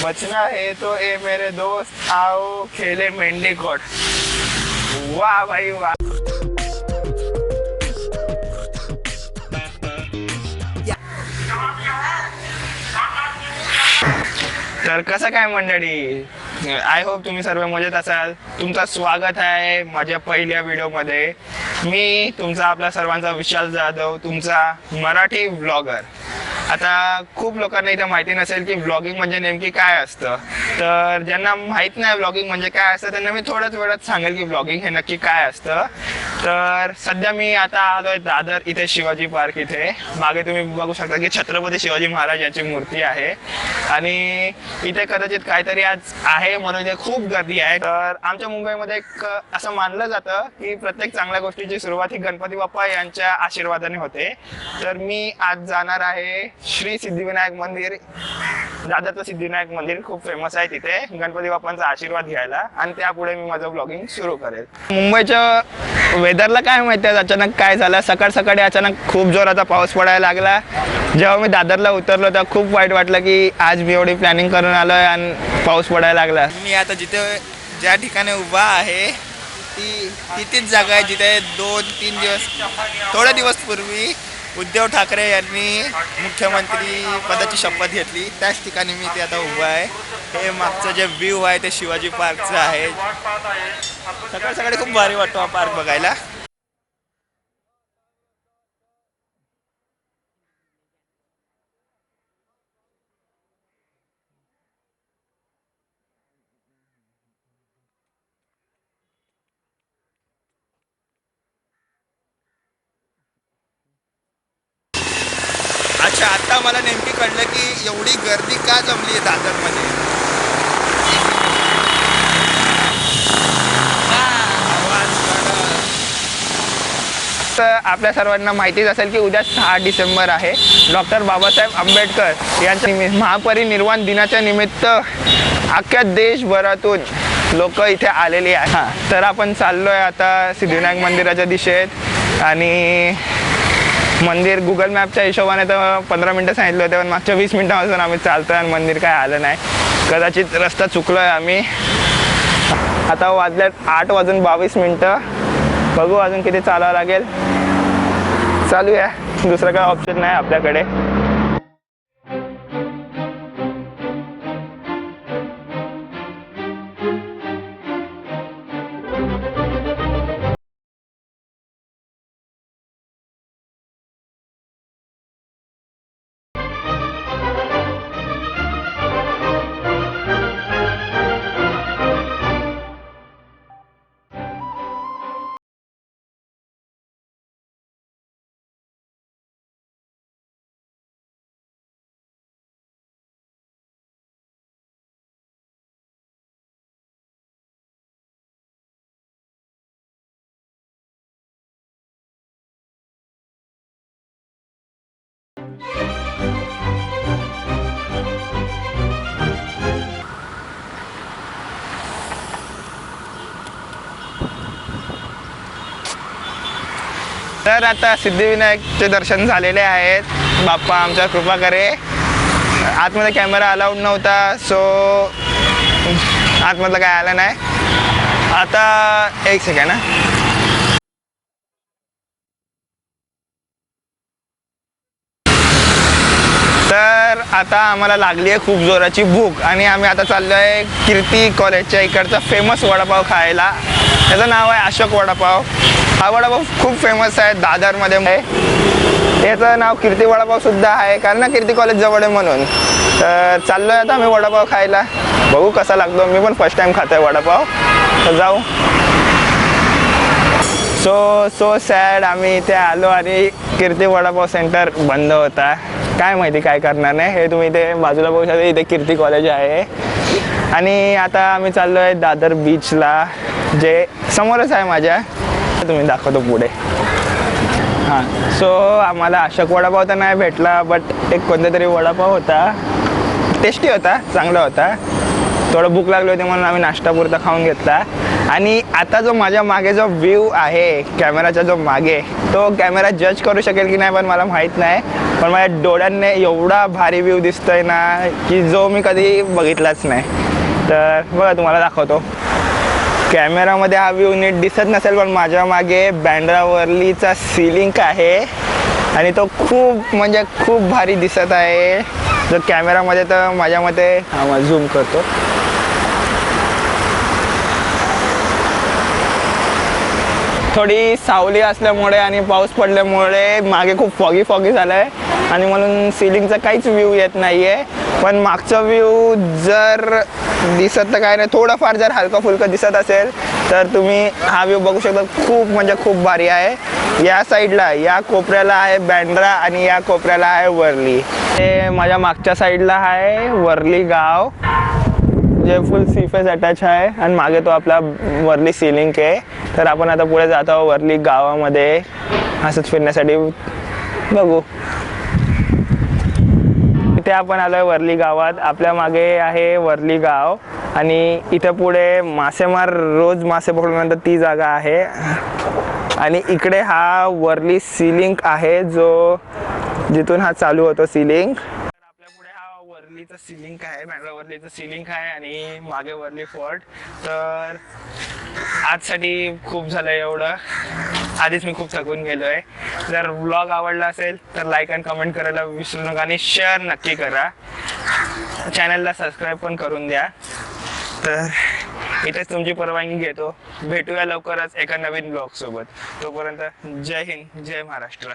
बचना है तो ए मेरे दोस्त आओ खेले मेंढीकोट। वाह भाई वाह। तर कसं काय मंडळी, आय होप तुम्ही सर्व मजेत असाल। तुमचं स्वागत आहे माझ्या पहिल्या व्हिडिओमध्ये। मी तुमचा आपला सर्वांचा विशाल जाधव, तुमचा मराठी व्लॉगर। आता खूप लोकांना इथं माहिती नसेल की व्लॉगिंग म्हणजे नेमकी काय असतं, तर ज्यांना माहीत नाही व्लॉगिंग म्हणजे काय असतं त्यांना मी थोड्याच वेळात सांगेल की व्लॉगिंग हे नक्की काय असतं। तर सध्या मी आता आलोय दादर इथे शिवाजी पार्क इथे। मागे तुम्ही बघू शकता की छत्रपती शिवाजी महाराज यांची मूर्ती आहे आणि इथे कदाचित काहीतरी आज आहे म्हणून इथे खूप गर्दी आहे। तर आमच्या मुंबईमध्ये एक असं मानलं जातं की प्रत्येक चांगल्या गोष्टीची सुरुवात ही गणपती बाप्पा यांच्या आशीर्वादाने होते। तर मी आज जाणार आहे श्री सिद्धिविनायक मंदिर। दादरचं सिद्धिविनायक मंदिर खूप फेमस आहे, तिथे गणपती बाप्पांचा आशीर्वाद घ्यायला आणि त्यापुढे मी माझं ब्लॉगिंग सुरू करेल। मुंबईच्या वेदरला काय माहिती आहे अचानक काय झालं, सकाळ सकाळी अचानक खूप जोराचा पाऊस पडायला लागला। जेव्हा मी दादरला उतरलो तेव्हा खूप वाईट वाटलं की आज मी एवढी प्लॅनिंग करून आलोय आणि पाऊस पडायला लागला। मी आता जिथे ज्या ठिकाणी उभा आहे तीच जागा आहे जिथे 2-3 दिवस थोडे दिवस पूर्वी उद्धव ठाकरे यांनी मुख्यमंत्री पदाची शपथ घेतली। त्याच ठिकाणी मी ते आता उभा आहे। हे मागचं जे व्ह्यू आहे ते शिवाजी पार्कचं आहे। सकाळ सकाळी खूप भारी वाटतो हा पार्क बघायला। अच्छा, आता मला नेमकी कळलं की एवढी गर्दी का जमली आहे दादरमध्ये। तर आपल्या सर्वांना माहितीच असेल की उद्या 6 डिसेंबर आहे, डॉक्टर बाबासाहेब आंबेडकर यांच्या महापरिनिर्वाण दिनाच्या निमित्त अख्ख्या देशभरातून लोक इथे आलेली आहेत। तर आपण चाललोय आता सिद्धिविनायक मंदिराच्या दिशेत आणि मंदिर गुगल मॅपच्या हिशोबाने तर 15 मिनटं सांगितलं होते, पण मागच्या 20 मिनटापासून आम्ही चालतोय आणि मंदिर काय आलं नाही। कदाचित रस्ता चुकलोय आम्ही। आता वाजल्यात 8:22। बघू अजून किती चालावं लागेल। चालूया, दुसरं काय ऑप्शन नाही आपल्याकडे। तर आता सिद्धिविनायकचे दर्शन झालेले आहेत। बाप्पा आमच्या कृपा करे। आतमध्ये कॅमेरा अलाउड नव्हता, सो आतमधलं काय आलं नाही। आता एक सेकंड ना। तर आता आम्हाला लागली आहे खूप जोराची भूक आणि आम्ही आता चाललो आहे कीर्ती कॉलेजच्या इकडचा फेमस वडापाव खायला। त्याचं नाव आहे अशोक वडापाव। हा वडापाव खूप फेमस आहे दादरमध्ये। याचं नाव कीर्ती वडापाव सुद्धा आहे कारण ना कीर्ती कॉलेज जवळ आहे म्हणून। तर चाललोय आता आम्ही वडापाव खायला, बघू कसा लागतो। मी पण फर्स्ट टाइम खातोय वडापाव, तर जाऊ। सो सॅड, आम्ही इथे आलो आणि कीर्ती वडापाव सेंटर बंद होता। काय माहिती काय करणार नाही। हे तुम्ही इथे बाजूला बघू शकता, इथे कीर्ती कॉलेज आहे आणि आता आम्ही चाललोय दादर बीचला, जे समोरच आहे माझ्या। तुम्ही दाखवतो पुढे। सो आम्हाला अशोक वडापाव तर नाही भेटला, बट एक कोणता तरी वडापाव होता, टेस्टी होता, चांगला होता। थोडं भूक लागली होती म्हणून आम्ही नाश्तापुरता खाऊन घेतला। आणि आता जो माझ्या मागे जो व्ह्यू आहे कॅमेराचा जो मागे, तो कॅमेरा जज करू शकेल की नाही पण मला माहीत नाही। पण माझ्या डोळ्यांनी एवढा भारी व्ह्यू दिसतोय ना की जो मी कधी बघितलाच नाही. तर बघा तुम्हाला दाखवतो. कॅमेरामध्ये हा व्ह्यू नीट दिसत नसेल, पण माझ्या मागे बँड्रा वर्लीचा सिलिंग आहे आणि तो खूप म्हणजे खूप भारी दिसत आहे. जर कॅमेरामध्ये तर माझ्या मते झूम करतो. थोडी सावली असल्यामुळे आणि पाऊस पडल्यामुळे मागे खूप फॉगी झालं आहे आणि म्हणून सिलिंगचा काहीच व्ह्यू येत नाही आहे. पण मागचा व्ह्यू जर दिसत तर काय नाही, थोडंफार जर हलका फुलका दिसत असेल तर तुम्ही हा व्ह्यू बघू शकता. खूप म्हणजे खूप भारी आहे. या साईडला या कोपऱ्याला आहे बँड्रा आणि या कोपऱ्याला आहे वर्ली. हे माझ्या मागच्या साईडला आहे वर्ली गाव जे फुल सीफेस अटॅच आहे आणि मागे तो आपला वर्ली सिलिंग आहे. तर आपण आता पुढे जातो वर्ली गावामध्ये असंच फिरण्यासाठी. बघू इथे आपण आलोय वर्ली गावात. आपल्या मागे आहे वर्ली गाव आणि इथे पुढे मासेमार रोज मासे पकडल्यानंतर ती जागा आहे आणि इकडे हा वर्ली सिलिंग आहे जो जिथून हा चालू होतो सिलिंग. आपल्या पुढे हा वर्लीचा सिलिंग आहे, बँड्रा वर्लीचं सिलिंग आहे आणि मागे वर्ली फोर्ट. तर आजसाठी खूप झालं एवढं. आधीच मी खूप थकून गेलोय. जर व्लॉग आवडला असेल तर लाईक आणि कमेंट करायला विसरू नका आणि शेअर नक्की करा. चॅनलला सबस्क्राईब पण करून द्या. तर इथेच तुमची परवानगी घेतो. भेटूया लवकरच एका नवीन ब्लॉग सोबत. तोपर्यंत जय हिंद, जय महाराष्ट्र.